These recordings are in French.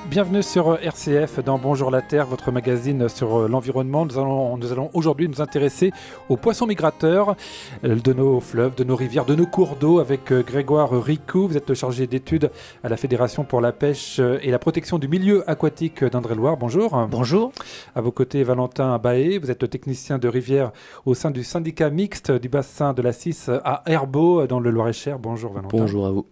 Bienvenue sur RCF dans Bonjour la Terre, votre magazine sur l'environnement. Nous allons aujourd'hui nous intéresser aux poissons migrateurs de nos fleuves, de nos rivières, de nos cours d'eau avec Grégoire Ricou. Vous êtes chargé d'études à la Fédération pour la pêche et la protection du milieu aquatique d'Indre-et-Loire. Bonjour. Bonjour. À vos côtés, Valentin Baé. Vous êtes technicien de rivière au sein du syndicat mixte du bassin de la Cisse à Herbault dans le Loir-et-Cher. Bonjour Valentin. Bonjour à vous.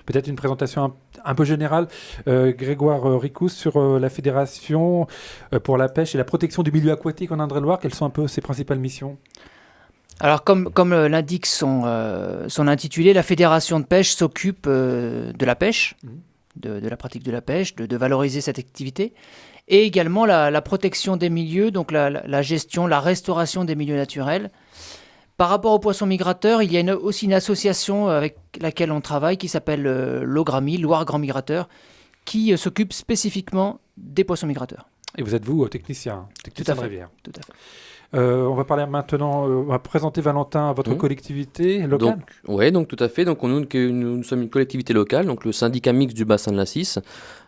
Peut-être une présentation un peu générale, Grégoire Ricou, sur la Fédération pour la pêche et la protection du milieu aquatique en Indre-et-Loire. Quelles sont un peu ses principales missions ? Alors, comme l'indique son intitulé, la Fédération de pêche s'occupe de la pêche, de la pratique de la pêche, de valoriser cette activité, et également la protection des milieux, donc la gestion, la restauration des milieux naturels. Par rapport aux poissons migrateurs, il y a aussi une association avec laquelle on travaille qui s'appelle l'OGRAMI, Loire Grand Migrateur, qui s'occupe spécifiquement des poissons migrateurs. Et vous êtes technicien Tout à de fait. rivière. Tout à fait. On va parler maintenant, on va présenter Valentin à votre collectivité locale. Donc tout à fait. Donc nous sommes une collectivité locale, donc le syndicat mixte du bassin de la Cisse.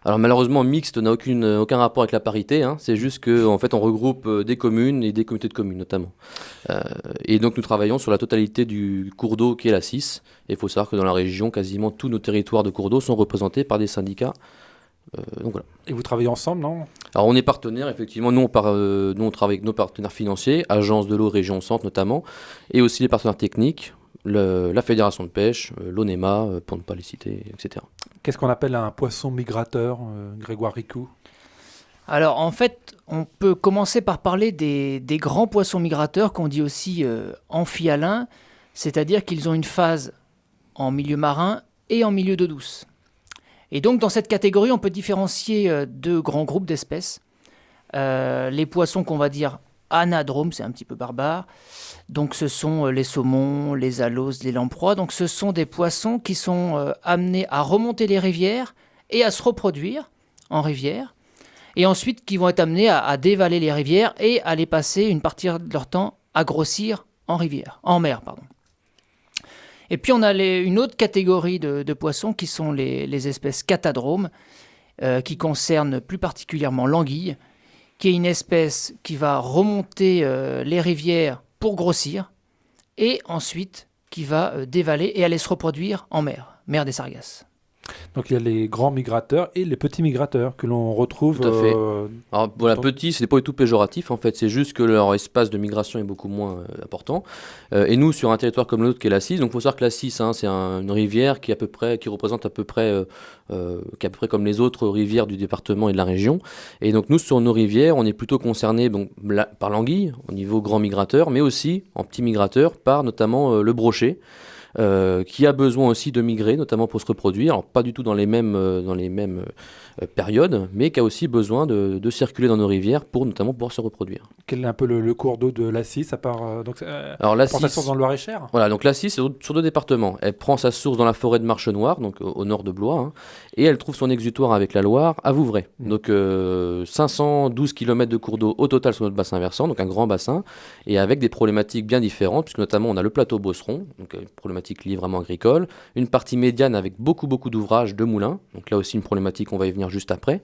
Alors malheureusement, mixte n'a aucun rapport avec la parité. C'est juste qu'en fait on regroupe des communes et des communautés de communes notamment. Et donc nous travaillons sur la totalité du cours d'eau qui est la Cisse. Et il faut savoir que dans la région, quasiment tous nos territoires de cours d'eau sont représentés par des syndicats. Donc voilà. Et vous travaillez ensemble, non ? Alors on est partenaires, effectivement. Nous on travaille avec nos partenaires financiers, Agence de l'eau Région Centre notamment, et aussi les partenaires techniques, la Fédération de pêche, l'ONEMA, pour ne pas les citer, etc. Qu'est-ce qu'on appelle un poisson migrateur, Grégoire Ricou ? Alors en fait, on peut commencer par parler des grands poissons migrateurs qu'on dit aussi amphihalins, c'est-à-dire qu'ils ont une phase en milieu marin et en milieu d'eau douce. Et donc, dans cette catégorie, on peut différencier deux grands groupes d'espèces. Les poissons qu'on va dire anadromes, c'est un petit peu barbare. Donc, ce sont les saumons, les aloses, les lamproies. Donc, ce sont des poissons qui sont amenés à remonter les rivières et à se reproduire en rivière. Et ensuite, qui vont être amenés à dévaler les rivières et à les passer une partie de leur temps à grossir en mer. Et puis on a une autre catégorie de poissons qui sont les espèces catadromes, qui concernent plus particulièrement l'anguille, qui est une espèce qui va remonter les rivières pour grossir, et ensuite qui va dévaler et aller se reproduire en mer des Sargasses. Donc il y a les grands migrateurs et les petits migrateurs que l'on retrouve. Tout à fait. Alors voilà, petits, c'est pas du tout péjoratif en fait, c'est juste que leur espace de migration est beaucoup moins important. Et nous, sur un territoire comme l'autre qui est la Cisse, donc il faut savoir que la Cisse, c'est une rivière qui représente à peu près comme les autres rivières du département et de la région. Et donc nous, sur nos rivières, on est plutôt concernés par l'anguille au niveau grand migrateur, mais aussi en petit migrateur par notamment le brochet. Qui a besoin aussi de migrer, notamment pour se reproduire, alors pas du tout dans les mêmes périodes, mais qui a aussi besoin de circuler dans nos rivières pour notamment pouvoir se reproduire. Quel est un peu le cours d'eau de la Cisse, à part alors la prend Cisse, sa source dans le Loir-et-Cher ? Voilà, donc la Cisse, c'est sur deux départements. Elle prend sa source dans la forêt de Marchenoir, donc au nord de Blois, et elle trouve son exutoire avec la Loire à Vouvray. Donc 512 km de cours d'eau au total sur notre bassin versant, donc un grand bassin, et avec des problématiques bien différentes, puisque notamment on a le plateau Beauceron, donc une problématique liée vraiment agricole, une partie médiane avec beaucoup d'ouvrages de moulins, donc là aussi une problématique, on va y venir juste après,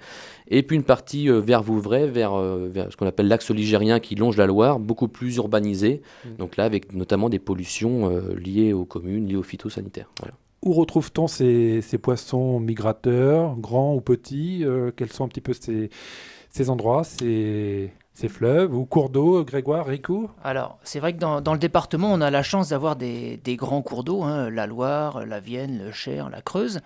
et puis une partie vers Vouvray, vers ce qu'on appelle l'axe ligérien qui longe la Loire, beaucoup plus urbanisé, donc là avec notamment des pollutions liées aux communes, liées aux phytosanitaires. Voilà. Où retrouve-t-on ces poissons migrateurs, grands ou petits ? Quels sont un petit peu ces endroits, ces fleuves ou cours d'eau, Grégoire Ricou ? Alors, c'est vrai que dans le département, on a la chance d'avoir des grands cours d'eau, la Loire, la Vienne, le Cher, la Creuse.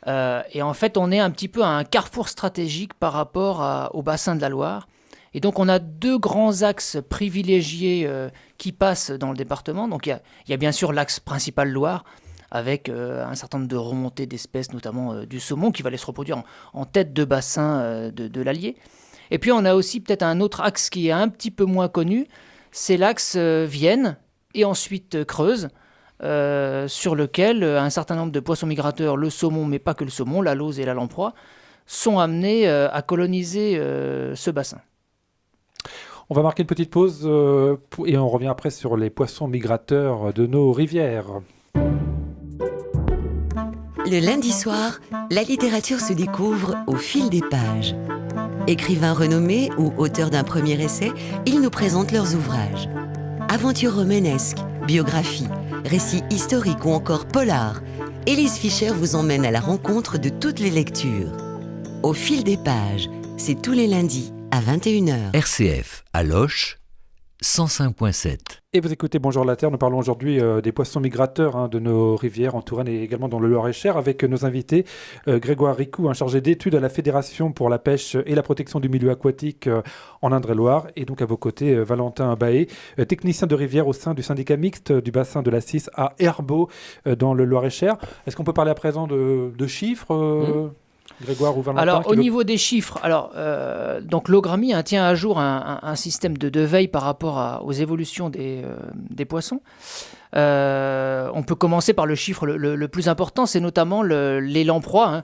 Et en fait, on est un petit peu à un carrefour stratégique par rapport au bassin de la Loire. Et donc, on a deux grands axes privilégiés qui passent dans le département. Donc, il y a bien sûr l'axe principal Loire, avec un certain nombre de remontées d'espèces, notamment du saumon, qui va aller se reproduire en tête de bassin de l'Allier. Et puis on a aussi peut-être un autre axe qui est un petit peu moins connu, c'est l'axe Vienne et ensuite Creuse, sur lequel un certain nombre de poissons migrateurs, le saumon, mais pas que le saumon, la lauze et la lamproie, sont amenés à coloniser ce bassin. On va marquer une petite pause et on revient après sur les poissons migrateurs de nos rivières. Le lundi soir, la littérature se découvre au fil des pages. Écrivains renommés ou auteurs d'un premier essai, ils nous présentent leurs ouvrages. Aventures romanesques, biographies, récits historiques ou encore polars, Élise Fischer vous emmène à la rencontre de toutes les lectures. Au fil des pages, c'est tous les lundis à 21h. RCF à Loches, 105.7. Et vous écoutez Bonjour la Terre, nous parlons aujourd'hui des poissons migrateurs de nos rivières en Touraine et également dans le Loir-et-Cher avec nos invités Grégoire Ricou, un chargé d'études à la Fédération pour la pêche et la protection du milieu aquatique en Indre-et-Loire, et donc à vos côtés Valentin Baé, technicien de rivière au sein du syndicat mixte du bassin de la Cisse à Herbeau dans le Loir-et-Cher. Est-ce qu'on peut parler à présent de chiffres Grégoire ou Valentin? Alors, au niveau des chiffres, donc l'OGRAMI tient à jour un système de veille par rapport aux évolutions des poissons. On peut commencer par le chiffre le plus important, c'est notamment les lamproies,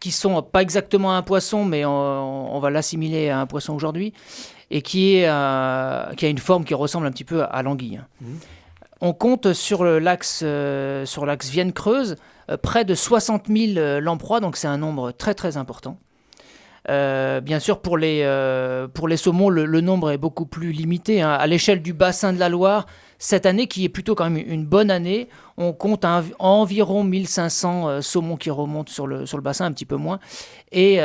qui sont pas exactement un poisson, mais on va l'assimiler à un poisson aujourd'hui, et qui a une forme qui ressemble un petit peu à l'anguille. On compte sur l'axe Vienne-Creuse près de 60 000 lamproies, donc c'est un nombre très très important. Bien sûr, pour les saumons, le nombre est beaucoup plus limité. À l'échelle du bassin de la Loire, cette année, qui est plutôt quand même une bonne année, on compte environ 1500 saumons qui remontent sur le bassin, un petit peu moins. Et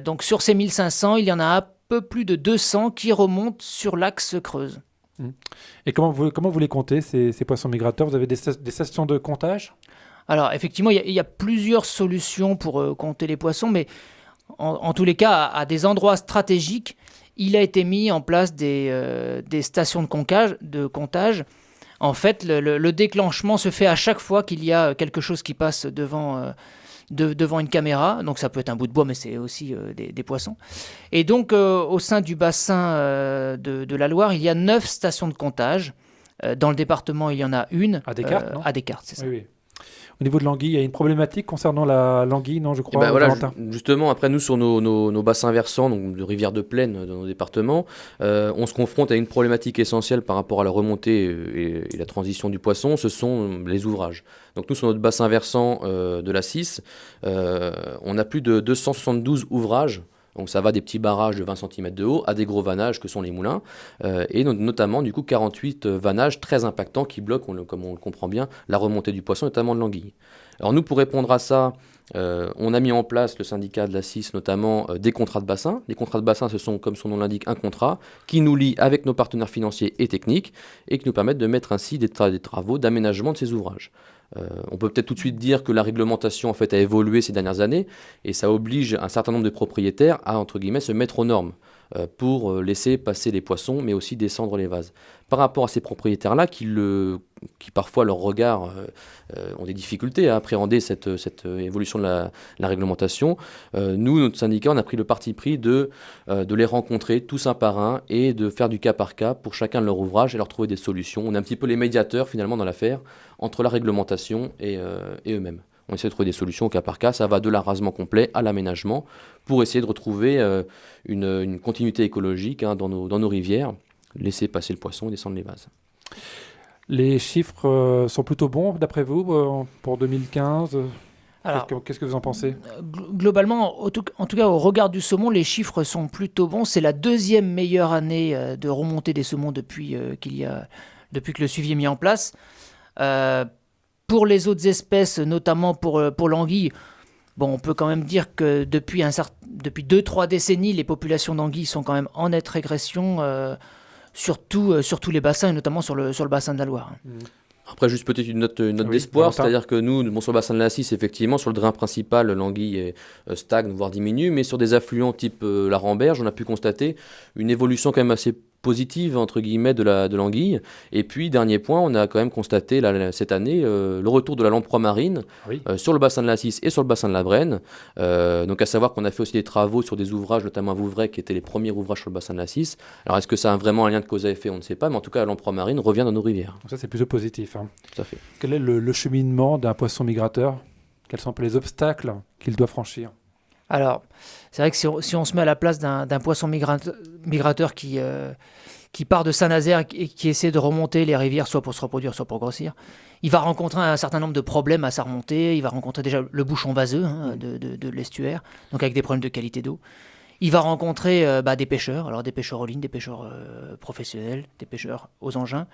donc sur ces 1500, il y en a un peu plus de 200 qui remontent sur l'axe Creuse. Et comment vous les comptez, ces poissons migrateurs? Vous avez des stations de comptage? Alors effectivement, il y a plusieurs solutions pour compter les poissons, mais en tous les cas, à des endroits stratégiques, il a été mis en place des stations de comptage. En fait, le déclenchement se fait à chaque fois qu'il y a quelque chose qui passe devant une caméra. Donc ça peut être un bout de bois, mais c'est aussi des poissons. Et donc, au sein du bassin de la Loire, il y a 9 stations de comptage. Dans le département, il y en a une. À Descartes, non ? À Descartes, c'est ça. Oui. Au niveau de l'anguille, il y a une problématique concernant l'anguille, non, je crois, justement, après, nous, sur nos bassins versants, donc de rivières de plaine dans nos départements, on se confronte à une problématique essentielle par rapport à la remontée et la transition du poisson, ce sont les ouvrages. Donc nous, sur notre bassin versant de la Cisse, on a plus de 272 ouvrages. Donc ça va des petits barrages de 20 cm de haut à des gros vannages que sont les moulins, et notamment du coup 48 vannages très impactants qui bloquent, comme on le comprend bien, la remontée du poisson, notamment de l'anguille. Alors nous, pour répondre à ça, on a mis en place, le syndicat de la Cisse notamment, des contrats de bassin. Les contrats de bassin, ce sont, comme son nom l'indique, un contrat qui nous lie avec nos partenaires financiers et techniques et qui nous permettent de mettre ainsi des travaux d'aménagement de ces ouvrages. On peut peut-être tout de suite dire que la réglementation en fait a évolué ces dernières années et ça oblige un certain nombre de propriétaires à, entre guillemets, se mettre aux normes pour laisser passer les poissons mais aussi descendre les vases. Par rapport à ces propriétaires-là qui parfois leur regard ont des difficultés à appréhender cette évolution de la réglementation, nous, notre syndicat, on a pris le parti pris de les rencontrer tous un par un et de faire du cas par cas pour chacun de leur ouvrage et leur trouver des solutions. On est un petit peu les médiateurs finalement dans l'affaire entre la réglementation et eux-mêmes. On essaie de trouver des solutions au cas par cas, ça va de l'arasement complet à l'aménagement pour essayer de retrouver une continuité écologique dans nos rivières, laisser passer le poisson et descendre les vases. Les chiffres sont plutôt bons d'après vous pour 2015 ? Alors, qu'est-ce que vous en pensez ? Globalement, en tout cas au regard du saumon, les chiffres sont plutôt bons. C'est la deuxième meilleure année de remontée des saumons depuis que le suivi est mis en place. Pour les autres espèces, notamment pour l'anguille, on peut quand même dire que depuis 2-3 décennies, les populations d'anguilles sont quand même en nette régression, sur tous les bassins, et notamment sur le bassin de la Loire. Après, juste peut-être une note d'espoir, c'est-à-dire que nous, sur le bassin de la Cisse, effectivement, sur le drain principal, l'anguille stagne, voire diminue, mais sur des affluents type la Ramberge, on a pu constater une évolution quand même assez positive, entre guillemets, de l'anguille. Et puis, dernier point, on a quand même constaté cette année le retour de la lamproie marine sur le bassin de la Cisse et sur le bassin de la Brenne. Donc, à savoir qu'on a fait aussi des travaux sur des ouvrages, notamment à Vouvray, qui étaient les premiers ouvrages sur le bassin de la Cisse. Alors, est-ce que ça a vraiment un lien de cause à effet ? On ne sait pas, mais en tout cas, la lamproie marine revient dans nos rivières. Donc ça, c'est plutôt positif. Tout à fait. Quel est le cheminement d'un poisson migrateur ? Quels sont les obstacles qu'il doit franchir ? Alors, c'est vrai que si on se met à la place d'un poisson migrateur qui part de Saint-Nazaire et qui essaie de remonter les rivières, soit pour se reproduire, soit pour grossir, il va rencontrer un certain nombre de problèmes à sa remontée. Il va rencontrer déjà le bouchon vaseux de l'estuaire, donc avec des problèmes de qualité d'eau. Il va rencontrer des pêcheurs, alors des pêcheurs aux lignes, des pêcheurs professionnels, des pêcheurs aux engins.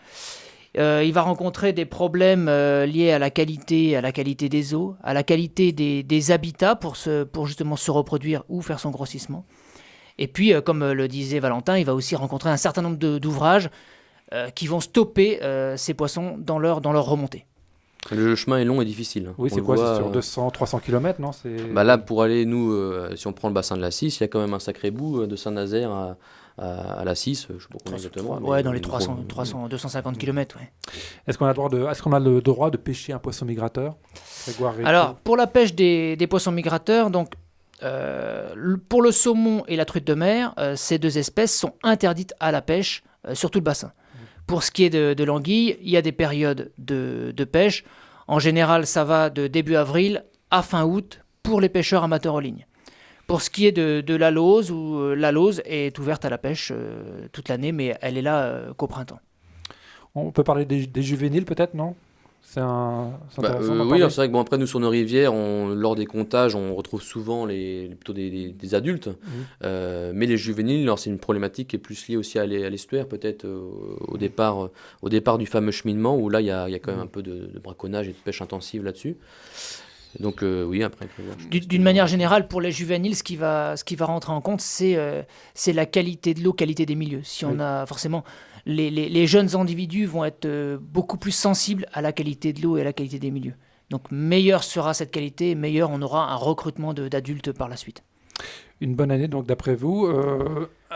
Il va rencontrer des problèmes liés à la qualité des eaux, à la qualité des habitats pour justement se reproduire ou faire son grossissement. Et puis, comme le disait Valentin, il va aussi rencontrer un certain nombre d'ouvrages qui vont stopper ces poissons dans leur remontée. Le chemin est long et difficile. Oui, c'est quoi? C'est sur 200-300 km, non? Là, pour aller, nous, si on prend le bassin de la Cisse, il y a quand même un sacré bout de Saint-Nazaire à la Cisse, je ne sais pas combien exactement. Ouais, dans les 250 km. Ouais. Est-ce qu'on a le droit de pêcher un poisson migrateur? Alors, pour la pêche des poissons migrateurs, donc, pour le saumon et la truite de mer, ces deux espèces sont interdites à la pêche sur tout le bassin. Pour ce qui est de l'anguille, il y a des périodes de pêche. En général, ça va de début avril à fin août pour les pêcheurs amateurs en ligne. Pour ce qui est de la lauze, la lauze est ouverte à la pêche toute l'année, mais elle est là qu'au printemps. On peut parler des juvéniles peut-être, non? C'est intéressant d'en oui, parler. c'est vrai que après, nous, sur nos rivières, lors des comptages, on retrouve souvent plutôt des adultes. Mais les juvéniles, alors, c'est une problématique qui est plus liée aussi à l'estuaire, peut-être au départ du fameux cheminement, où là, il y a quand même un peu de braconnage et de pêche intensive là-dessus. Donc oui, après... D'une manière générale, pour les juvéniles, ce qui va rentrer en compte, c'est la qualité de l'eau, qualité des milieux. Si on a forcément... Les jeunes individus vont être beaucoup plus sensibles à la qualité de l'eau et à la qualité des milieux. Donc meilleure sera cette qualité, meilleur on aura un recrutement d'adultes par la suite. Une bonne année, donc d'après vous.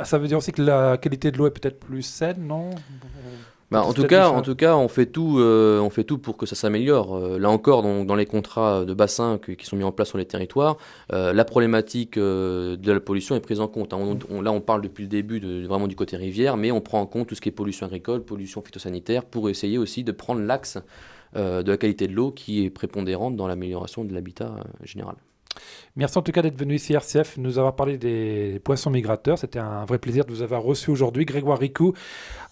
Ça veut dire aussi que la qualité de l'eau est peut-être plus saine, non? En tout cas, on fait tout pour que ça s'améliore. Là encore, dans les contrats de bassin qui sont mis en place sur les territoires, la problématique de la pollution est prise en compte. Là, on parle depuis le début vraiment du côté rivière, mais on prend en compte tout ce qui est pollution agricole, pollution phytosanitaire, pour essayer aussi de prendre l'axe de la qualité de l'eau qui est prépondérante dans l'amélioration de l'habitat général. Merci en tout cas d'être venu ici RCF, nous avoir parlé des poissons migrateurs. C'était un vrai plaisir de vous avoir reçu aujourd'hui. Grégoire Ricou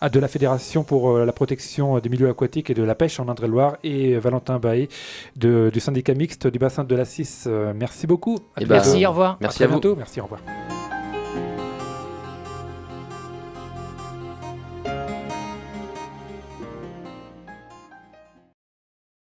de la Fédération pour la protection des milieux aquatiques et de la pêche en Indre-et-Loire et Valentin Bailly du syndicat mixte du bassin de la Cisse. Merci beaucoup. Merci, au revoir. Merci à vous. Bientôt. Merci, au revoir.